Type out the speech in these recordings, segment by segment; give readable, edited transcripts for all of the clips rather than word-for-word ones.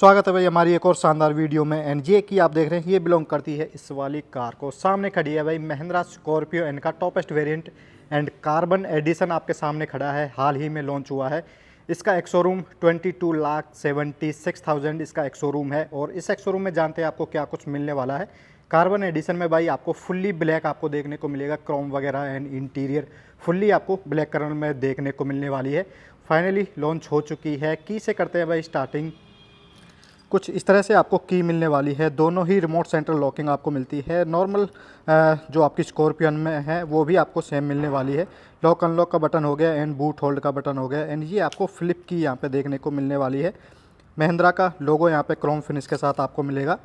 स्वागत है भाई हमारी एक और शानदार वीडियो में। एंड ये कि आप देख रहे हैं ये बिलोंग करती है इस वाली कार को। सामने खड़ी है भाई महिंद्रा स्कॉर्पियो एन का toppest variant and carbon edition आपके सामने खड़ा है। हाल ही में लॉन्च हुआ है। इसका एक शोरूम 22,76,000 इसका एक शोरूम है। और इस एक शोरूम में जानते हैं आपको क्या कुछ मिलने वाला है। कार्बन एडिशन में भाई आपको फुल्ली ब्लैक आपको देखने को मिलेगा। क्रोम वगैरह एंड इंटीरियर फुल्ली आपको ब्लैक कलर में देखने को मिलने वाली है। फाइनली लॉन्च हो चुकी है। की से करते हैं भाई स्टार्टिंग। कुछ इस तरह से आपको की मिलने वाली है। दोनों ही रिमोट सेंट्रल लॉकिंग आपको मिलती है। नॉर्मल जो आपकी स्कॉर्पियन में है वो भी आपको सेम मिलने वाली है। लॉक अनलॉक का बटन हो गया एंड बूट होल्ड का बटन हो गया। एंड ये आपको फ्लिप की यहाँ पे देखने को मिलने वाली है। महिंद्रा का लोगो यहाँ पे क्रोम फिनिश के साथ आपको मिलेगा।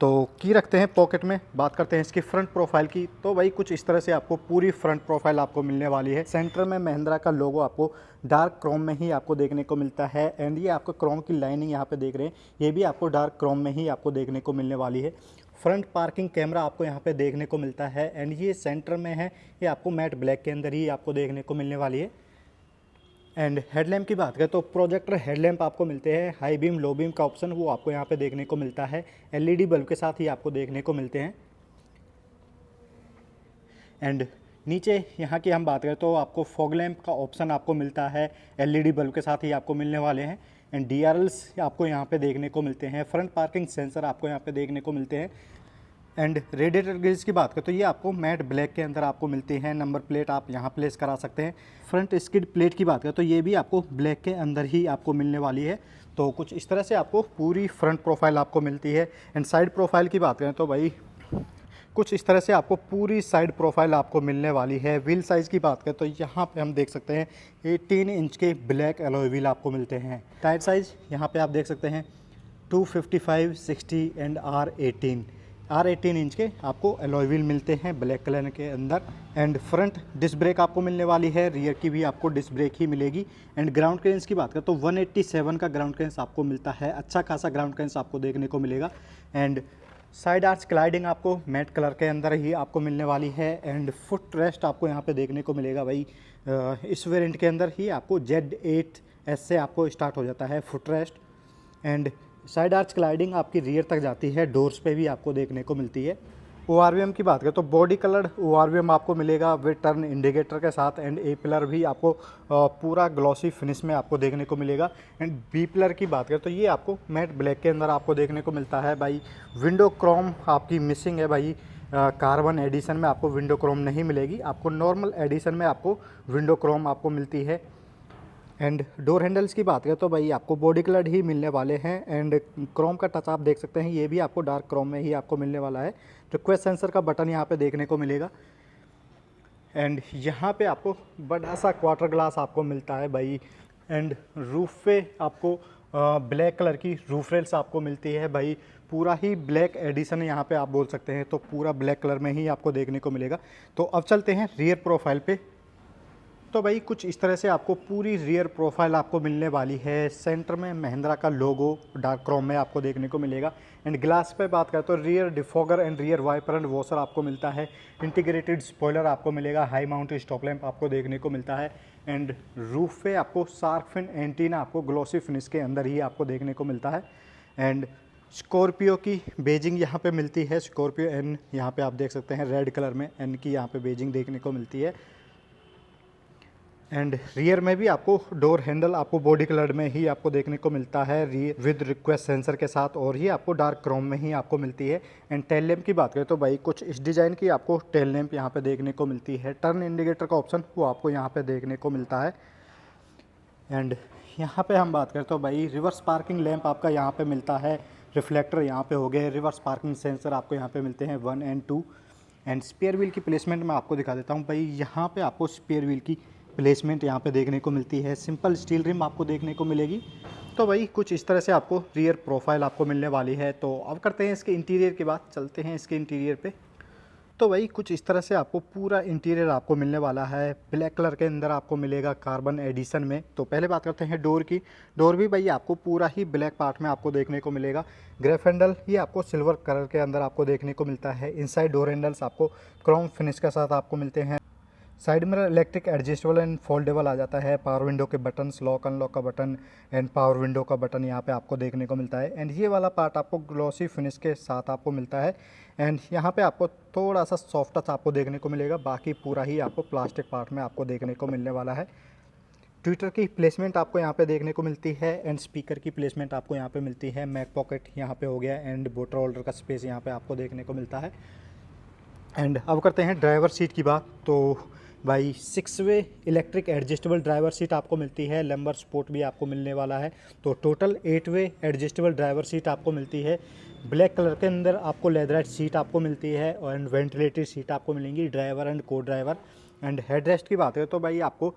तो की रखते हैं पॉकेट में। बात करते हैं इसकी फ्रंट प्रोफाइल की। तो भाई कुछ इस तरह से आपको पूरी फ्रंट प्रोफाइल आपको मिलने वाली है। सेंटर में महिंद्रा का लोगो आपको डार्क क्रोम में ही आपको देखने को मिलता है। एंड ये आपको क्रोम की लाइनिंग यहाँ पे देख रहे हैं, ये भी आपको डार्क क्रोम में ही आपको देखने को मिलने वाली है। फ्रंट पार्किंग कैमरा आपको यहाँ पे देखने को मिलता है। एंड ये सेंटर में है, ये आपको मैट ब्लैक के अंदर ही आपको देखने को मिलने वाली है। एंड हेडलैम्प की बात करें तो प्रोजेक्टर हेडलैम्प आपको मिलते हैं। हाई बीम लो बीम का ऑप्शन वो आपको यहाँ पे देखने को मिलता है। एलईडी बल्ब के साथ ही आपको देखने को मिलते हैं। एंड नीचे यहाँ की हम बात करें तो आपको फॉग लैम्प का ऑप्शन आपको मिलता है। एलईडी बल्ब के साथ ही आपको मिलने वाले हैं। एंड डीआरएल्स आपको यहाँ पे देखने को मिलते हैं। फ्रंट पार्किंग सेंसर आपको यहाँ पे देखने को मिलते हैं। एंड रेडिएटर ग्रिल्स की बात करें तो ये आपको मैट ब्लैक के अंदर आपको मिलती है। नंबर प्लेट आप यहाँ प्लेस करा सकते हैं। फ्रंट स्किड प्लेट की बात करें तो ये भी आपको ब्लैक के अंदर ही आपको मिलने वाली है। तो कुछ इस तरह से आपको पूरी फ्रंट प्रोफाइल आपको मिलती है। एंड साइड प्रोफाइल की बात करें तो भाई कुछ इस तरह से आपको पूरी साइड प्रोफाइल आपको मिलने वाली है। व्हील साइज़ की बात करें तो यहाँ पे हम देख सकते हैं 18 इंच के ब्लैक एलॉय व्हील आपको मिलते हैं। टायर साइज़ यहाँ पे आप देख सकते हैं 255, 60 एंड R18 इंच के आपको एलॉय व्हील मिलते हैं ब्लैक कलर के अंदर। एंड फ्रंट डिस्क ब्रेक आपको मिलने वाली है। रियर की भी आपको डिस्क ब्रेक ही मिलेगी। एंड ग्राउंड क्लियरेंस की बात करें तो 187 का ग्राउंड क्लियरेंस आपको मिलता है। अच्छा खासा ग्राउंड क्लियरेंस आपको देखने को मिलेगा। एंड साइड आर्च क्लाइडिंग आपको मैट कलर के अंदर ही आपको मिलने वाली है। एंड फुट रेस्ट आपको यहाँ पे देखने को मिलेगा भाई। इस वेरिएंट के अंदर ही आपको Z8S से आपको स्टार्ट हो जाता है foot rest. And side arch cladding आपकी रियर तक जाती है। डोर्स पे भी आपको देखने को मिलती है। ORVM की बात करें तो बॉडी कलर्ड ORVM आपको मिलेगा विद टर्न इंडिकेटर के साथ। एंड ए पिलर भी आपको पूरा ग्लॉसी फिनिश में आपको देखने को मिलेगा। एंड बी पिलर की बात करें तो ये आपको मैट ब्लैक के अंदर आपको देखने को मिलता है भाई। विंडो क्रोम आपकी मिसिंग है भाई। कार्बन एडिशन में आपको विंडो क्रोम नहीं मिलेगी। आपको नॉर्मल एडिशन में आपको विंडो क्रोम आपको मिलती है। एंड डोर हैंडल्स की बात करें तो भाई आपको बॉडी कलर ही मिलने वाले हैं। एंड क्रोम का टच आप देख सकते हैं, ये भी आपको डार्क क्रोम में ही आपको मिलने वाला है। रिक्वेस्ट सेंसर का बटन यहाँ पे देखने को मिलेगा। एंड यहाँ पे आपको बड़ा सा क्वार्टर ग्लास आपको मिलता है भाई। एंड रूफ पे आपको ब्लैक कलर की रूफ रेल्स आपको मिलती है भाई। पूरा ही ब्लैक एडिशन यहाँ पे आप बोल सकते हैं। तो पूरा ब्लैक कलर में ही आपको देखने को मिलेगा। तो अब चलते हैं रियर प्रोफाइल पे। तो भाई कुछ इस तरह से आपको पूरी रियर प्रोफाइल आपको मिलने वाली है। सेंटर में महिंद्रा का लोगो डार्क क्रोम में आपको देखने को मिलेगा। एंड ग्लास पे बात करें तो rear defogger and rear wiper and washer आपको मिलता है। इंटीग्रेटेड स्पॉइलर आपको मिलेगा। हाई माउंट स्टॉप लैंप आपको देखने को मिलता है। एंड रूफ पे आपको शार्क फिन एंटीना आपको ग्लॉसी फिनिश के अंदर ही आपको देखने को मिलता है। एंड स्कॉर्पियो की बेजिंग यहाँ पे मिलती है। स्कॉर्पियो एन यहाँ पे आप देख सकते हैं रेड कलर में एन की यहाँ पे बेजिंग देखने को मिलती है। एंड रियर में भी आपको डोर हैंडल आपको बॉडी कलर में ही आपको देखने को मिलता है विद रिक्वेस्ट सेंसर के साथ। और ही आपको डार्क क्रोम में ही आपको मिलती है। एंड टेल लैम्प की बात करें तो भाई कुछ इस डिज़ाइन की आपको टेल लैम्प यहाँ पे देखने को मिलती है। टर्न इंडिकेटर का ऑप्शन वो आपको यहाँ पे देखने को मिलता है। एंड यहाँ पे हम बात करें तो भाई रिवर्स पार्किंग लैंप आपका यहाँ पे मिलता है। रिफ्लेक्टर यहाँ पे हो गए। रिवर्स पार्किंग सेंसर आपको यहाँ पे मिलते हैं 1 एंड 2। एंड स्पेयर व्हील की प्लेसमेंट मैं आपको दिखा देता हूँ भाई। यहाँ पे आपको स्पेयर व्हील की प्लेसमेंट यहाँ पे देखने को मिलती है। सिंपल स्टील रिम आपको देखने को मिलेगी। तो भाई कुछ इस तरह से आपको रियर प्रोफाइल आपको मिलने वाली है। तो अब करते हैं इसके इंटीरियर की बात। चलते हैं इसके इंटीरियर पे। तो भाई कुछ इस तरह से आपको पूरा इंटीरियर आपको मिलने वाला है। ब्लैक कलर के अंदर आपको मिलेगा कार्बन एडिशन में। तो पहले बात करते हैं डोर की। डोर भी भाई आपको पूरा ही ब्लैक पार्ट में आपको देखने को मिलेगा। ग्रेफ हैंडल ये आपको सिल्वर कलर के अंदर आपको देखने को मिलता है। इनसाइड डोर हैंडल्स आपको क्रोम फिनिश के साथ आपको मिलते हैं। Side mirror electric adjustable and foldable आ जाता है। पावर विंडो के बटन्स, लॉक अनलॉक का बटन एंड पावर विंडो का बटन यहाँ पे आपको देखने को मिलता है। एंड ये वाला पार्ट आपको ग्लॉसी फिनिश के साथ आपको मिलता है। एंड यहाँ पे आपको थोड़ा सा सॉफ्ट टच आपको देखने को मिलेगा, बाकी पूरा ही आपको प्लास्टिक पार्ट में आपको देखने को मिलने वाला है। ट्विटर की प्लेसमेंट आपको यहाँ पे देखने को मिलती है एंड स्पीकर की प्लेसमेंट आपको यहाँ पे मिलती है। मैक पॉकेट यहाँ पे हो गया एंड बोटल होल्डर का स्पेस यहाँ पे आपको देखने को मिलता है। एंड अब करते हैं ड्राइवर सीट की बात। तो भाई 6 वे इलेक्ट्रिक एडजस्टेबल ड्राइवर सीट आपको मिलती है। लंबर सपोर्ट भी आपको मिलने वाला है। तो टोटल 8 वे एडजस्टेबल ड्राइवर सीट आपको मिलती है। ब्लैक कलर के अंदर आपको लेदराइट सीट आपको मिलती है एंड वेंटिलेटेड सीट आपको मिलेंगी ड्राइवर एंड को ड्राइवर। एंड हेडरेस्ट की बात है तो भाई आपको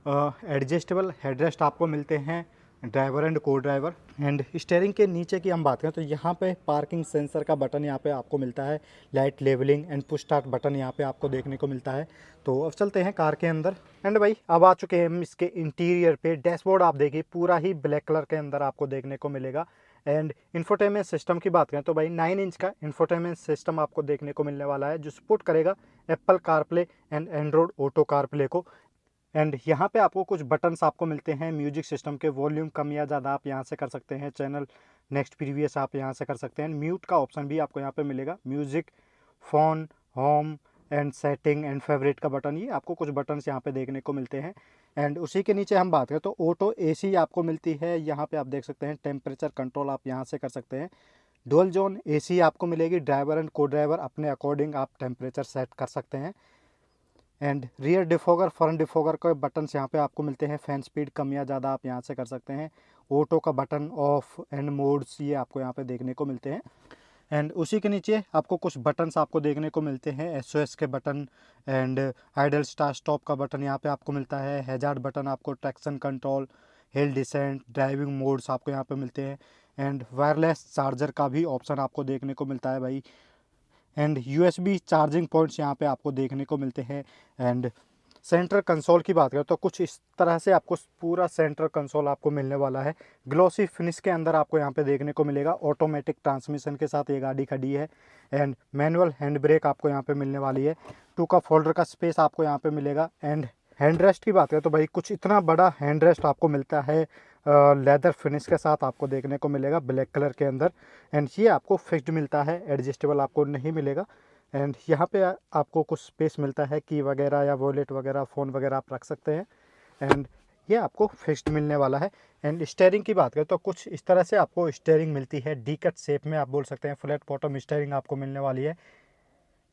एडजस्टेबल हेडरेस्ट आपको मिलते हैं ड्राइवर एंड को ड्राइवर। एंड स्टीयरिंग के नीचे की हम बात करें तो यहाँ पे पार्किंग सेंसर का बटन यहाँ पे आपको मिलता है। Light levelling and push start button यहाँ पे आपको देखने को मिलता है। तो अब चलते हैं कार के अंदर। एंड भाई अब आ चुके हैं हम इसके इंटीरियर पे। डैशबोर्ड आप देखिए पूरा ही ब्लैक कलर के अंदर आपको देखने को मिलेगा। एंड इंफोटेनमेंट सिस्टम की बात करें तो भाई 9 इंच का इंफोटेनमेंट सिस्टम आपको देखने को मिलने वाला है, जो सपोर्ट करेगा Apple CarPlay and Android auto CarPlay को। एंड यहाँ पे आपको कुछ बटन्स आपको मिलते हैं म्यूजिक सिस्टम के। वॉल्यूम कम या ज़्यादा आप यहाँ से कर सकते हैं। चैनल नेक्स्ट प्रीवियस आप यहाँ से कर सकते हैं। म्यूट का ऑप्शन भी आपको यहाँ पे मिलेगा। Music, phone, home and setting and favourite का बटन, ये आपको कुछ बटन्स यहाँ पे देखने को मिलते हैं। एंड उसी के नीचे हम बात करें तो ऑटो एसी आपको मिलती है। यहाँ पे आप देख सकते हैं टेम्परेचर कंट्रोल आप यहाँ से कर सकते हैं। डुअल जोन एसी आपको मिलेगी। ड्राइवर एंड को ड्राइवर अपने अकॉर्डिंग आप टेम्परेचर सेट कर सकते हैं। And rear defogger, front defogger के बटन्स यहाँ पे आपको मिलते हैं। फैन स्पीड कम या ज़्यादा आप यहाँ से कर सकते हैं। ऑटो का बटन, ऑफ एंड मोड्स, ये आपको यहाँ पे देखने को मिलते हैं। एंड उसी के नीचे आपको कुछ बटन्स आपको देखने को मिलते हैं। एसओएस के button and idol start stop का बटन यहाँ पे आपको मिलता है। हैजार्ड बटन, आपको traction control, hill descent, driving modes आपको यहाँ पे मिलते हैं। एंड वायरलेस चार्जर का भी ऑप्शन आपको देखने को मिलता है भाई। एंड यूएसबी चार्जिंग पॉइंट्स यहाँ पे आपको देखने को मिलते हैं। एंड सेंटर कंसोल की बात करें तो कुछ इस तरह से आपको पूरा सेंटर कंसोल आपको मिलने वाला है। ग्लॉसी फिनिश के अंदर आपको यहाँ पे देखने को मिलेगा। ऑटोमेटिक ट्रांसमिशन के साथ ये गाड़ी खड़ी है। एंड मैनुअल हैंड ब्रेक आपको यहाँ पे मिलने वाली है। 2 का फोल्डर का स्पेस आपको यहाँ पे मिलेगा। एंड हैंड रेस्ट की बात करें तो भाई कुछ इतना बड़ा हैंड रेस्ट आपको मिलता है। लेदर फिनिश के साथ आपको देखने को मिलेगा ब्लैक कलर के अंदर। एंड ये आपको फिक्स्ड मिलता है, एडजस्टेबल आपको नहीं मिलेगा। एंड यहाँ पे आपको कुछ स्पेस मिलता है, की वगैरह या वॉलेट वगैरह, फ़ोन वगैरह आप रख सकते हैं। एंड ये आपको फिक्स्ड मिलने वाला है। एंड स्टीयरिंग की बात करें तो कुछ इस तरह से आपको स्टीयरिंग मिलती है। डी कट शेप में आप बोल सकते हैं। फ्लैट बॉटम स्टीयरिंग आपको मिलने वाली है।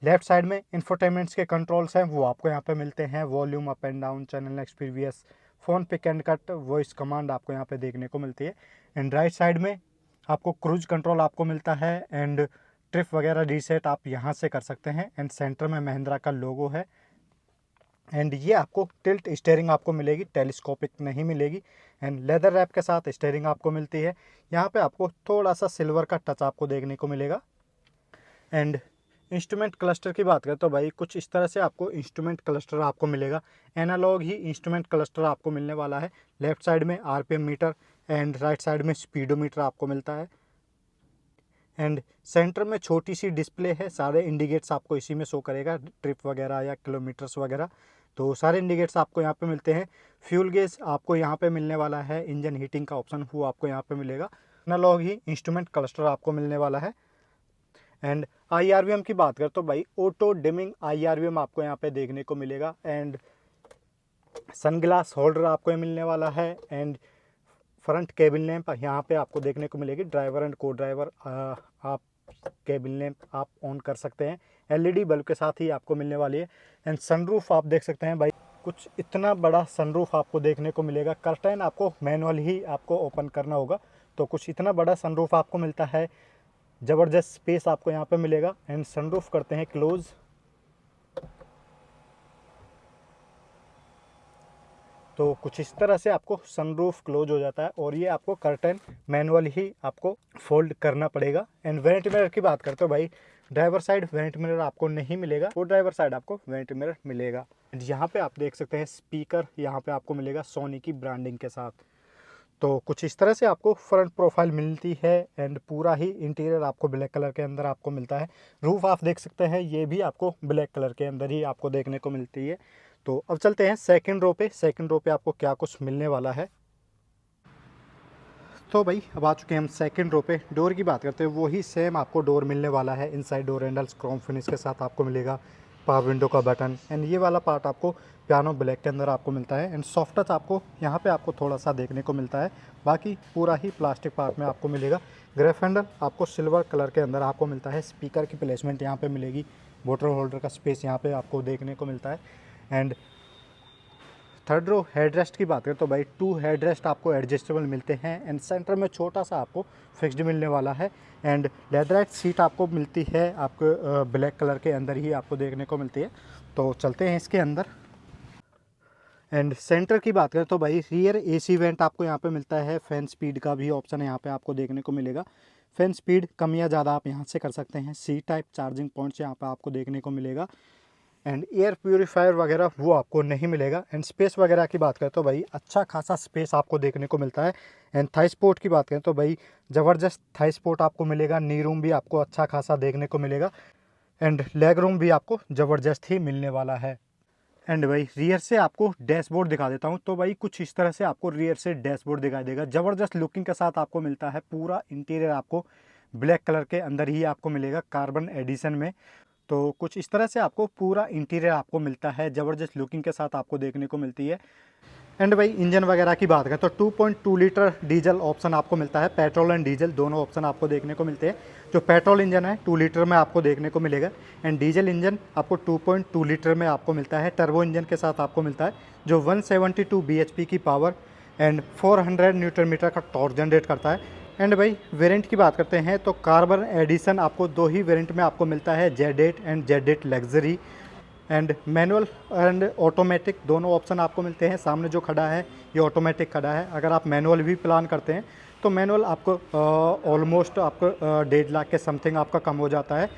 लेफ्ट साइड में इंफोटेनमेंट्स के कंट्रोल्स हैं, वो आपको यहाँ पे मिलते हैं। Volume up and down, channel next previous, phone pick and cut, voice command आपको यहाँ पे देखने को मिलती है। एंड राइट साइड में आपको क्रूज कंट्रोल आपको मिलता है। एंड ट्रिप वगैरह रीसेट आप यहाँ से कर सकते हैं। एंड सेंटर में महिंद्रा का लोगो है। एंड ये आपको टिल्ट स्टीयरिंग आपको मिलेगी, टेलीस्कोपिक नहीं मिलेगी। एंड लेदर रैप के साथ स्टीयरिंग आपको मिलती है। यहाँ पे आपको थोड़ा सा सिल्वर का टच आपको देखने को मिलेगा। एंड इंस्ट्रूमेंट क्लस्टर की बात करें तो भाई कुछ इस तरह से आपको इंस्ट्रूमेंट क्लस्टर आपको मिलेगा। एनालॉग ही इंस्ट्रूमेंट क्लस्टर आपको मिलने वाला है। लेफ्ट साइड में RPM meter and right side में स्पीडोमीटर आपको मिलता है। एंड सेंटर में छोटी सी डिस्प्ले है। सारे इंडिकेट्स आपको इसी में शो करेगा, ट्रिप वगैरह या किलोमीटर्स वगैरह, तो सारे इंडिकेट्स आपको यहाँ पे मिलते हैं। फ्यूल गेज आपको यहाँ पे मिलने वाला है। इंजन हीटिंग का ऑप्शन वो आपको यहाँ पे मिलेगा। एनालॉग ही इंस्ट्रूमेंट क्लस्टर आपको मिलने वाला है। एंड IRVM की बात करें तो भाई ऑटो डिमिंग IRVM आपको यहाँ पे देखने को मिलेगा। एंड सनग्लास होल्डर आपको ये मिलने वाला है। एंड फ्रंट केबिन लैंप यहाँ पे आपको देखने को मिलेगी। ड्राइवर एंड को ड्राइवर आप केबिन लैंप आप ऑन कर सकते हैं। LED बल्ब के साथ ही आपको मिलने वाली है। एंड सनरूफ आप देख सकते हैं भाई, कुछ इतना बड़ा सनरूफ आपको देखने को मिलेगा। कर्टेन आपको मैनुअल ही आपको ओपन करना होगा। तो कुछ इतना बड़ा सनरूफ आपको मिलता है। ज़बरदस्त स्पेस आपको यहाँ पे मिलेगा। एंड सनरूफ करते हैं क्लोज। तो कुछ इस तरह से आपको सनरूफ क्लोज हो जाता है। और ये आपको कर्टन मैनुअल ही आपको फोल्ड करना पड़ेगा। एंड वेंट मिरर की बात करते हो भाई, ड्राइवर साइड वेंट मिरर आपको नहीं मिलेगा, वो ड्राइवर साइड आपको वेंट मिरर मिलेगा। यहाँ पे आप देख सकते हैं स्पीकर यहाँ पे आपको मिलेगा सोनी की ब्रांडिंग के साथ। तो कुछ इस तरह से आपको फ्रंट प्रोफाइल मिलती है। एंड पूरा ही इंटीरियर आपको ब्लैक कलर के अंदर आपको मिलता है। रूफ आप देख सकते हैं, ये भी आपको ब्लैक कलर के अंदर ही आपको देखने को मिलती है। तो अब चलते हैं सेकंड रो पे। सेकंड रो पे आपको क्या कुछ मिलने वाला है। तो भाई अब आ चुके हैं हम सेकंड रो पे। डोर की बात करते हैं, वही सेम आपको डोर मिलने वाला है। Inside door handles Chrome finish के साथ आपको मिलेगा। पावर विंडो का बटन एंड ये वाला पार्ट आपको पियानो ब्लैक के अंदर आपको मिलता है। एंड सॉफ्ट टच आपको यहाँ पे आपको थोड़ा सा देखने को मिलता है, बाकी पूरा ही प्लास्टिक पार्ट में आपको मिलेगा। ग्रेफ हैंडल आपको सिल्वर कलर के अंदर आपको मिलता है। स्पीकर की प्लेसमेंट यहाँ पे मिलेगी। बोतल होल्डर का स्पेस यहाँ पे आपको देखने को मिलता है। एंड थर्ड रो हेडरेस्ट की बात करें तो भाई 2 हेडरेस्ट आपको एडजस्टेबल मिलते हैं। एंड सेंटर में छोटा सा आपको फिक्स्ड मिलने वाला है। एंड लेदराइट सीट आपको मिलती है, आपको ब्लैक कलर के अंदर ही आपको देखने को मिलती है। तो चलते हैं इसके अंदर। एंड सेंटर की बात करें तो भाई रियर एसी वेंट आपको यहाँ पे मिलता है। फैन स्पीड का भी ऑप्शन यहाँ पे आपको देखने को मिलेगा। फैन स्पीड कम या ज़्यादा आप यहाँ से कर सकते हैं। सी टाइप चार्जिंग पॉइंट्स यहाँ पे आपको देखने को मिलेगा। एंड एयर प्यूरीफायर वगैरह वो आपको नहीं मिलेगा। एंड स्पेस वगैरह की बात करें तो भाई अच्छा खासा स्पेस आपको देखने को मिलता है। एंड थाई स्पोर्ट की बात करें तो भाई ज़बरदस्त थाई स्पोर्ट आपको मिलेगा। नी रूम भी आपको अच्छा खासा देखने को मिलेगा। एंड लेग रूम भी आपको ज़बरदस्त ही मिलने वाला है। एंड भाई रियर से आपको डैशबोर्ड दिखा देता हूँ। तो भाई कुछ इस तरह से आपको रियर से डैशबोर्ड दिखाई देगा। ज़बरदस्त लुकिंग के साथ आपको मिलता है। पूरा इंटीरियर आपको ब्लैक कलर के अंदर ही आपको मिलेगा, कार्बन एडिशन में। तो कुछ इस तरह से आपको पूरा इंटीरियर आपको मिलता है, ज़बरदस्त लुकिंग के साथ आपको देखने को मिलती है। एंड भाई इंजन वगैरह की बात करें तो 2.2 लीटर डीजल ऑप्शन आपको मिलता है। पेट्रोल एंड डीजल दोनों ऑप्शन आपको देखने को मिलते हैं। जो पेट्रोल इंजन है 2 लीटर में आपको देखने को मिलेगा। एंड डीजल इंजन आपको 2.2 लीटर में आपको मिलता है। टर्बो इंजन के साथ आपको मिलता है, जो 172 bhp की पावर एंड 400 न्यूटन मीटर का टॉर्क जनरेट करता है। एंड भाई वेरिएंट की बात करते हैं तो कार्बन एडिशन आपको 2 ही वेरिएंट में आपको मिलता है, Z8 and Z8 luxury. And manual and automatic दोनों ऑप्शन आपको मिलते हैं। सामने जो खड़ा है ये ऑटोमेटिक खड़ा है। अगर आप मैनुअल भी प्लान करते हैं तो मैनुअल आपको ऑलमोस्ट आपको 1.5 लाख के समथिंग आपका कम हो जाता है।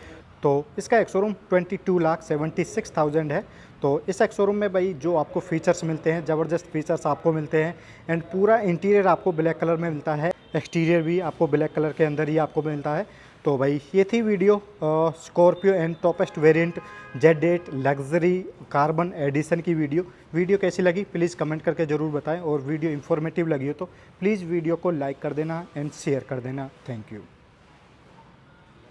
तो इसका एक्सोरूम 22,76,000 है। तो इस एक्सोरूम में भाई जो आपको फीचर्स मिलते हैं, ज़बरदस्त फीचर्स आपको मिलते हैं। एंड पूरा इंटीरियर आपको ब्लैक कलर में मिलता है। एक्सटीरियर भी आपको ब्लैक कलर के अंदर ही आपको मिलता है। तो भाई ये थी video Scorpio and toppest variant Z8 luxury carbon edition की वीडियो कैसी लगी प्लीज़ कमेंट करके ज़रूर बताएं। और वीडियो इन्फॉर्मेटिव लगी हो तो प्लीज़ वीडियो को लाइक कर देना एंड शेयर कर देना। Thank you.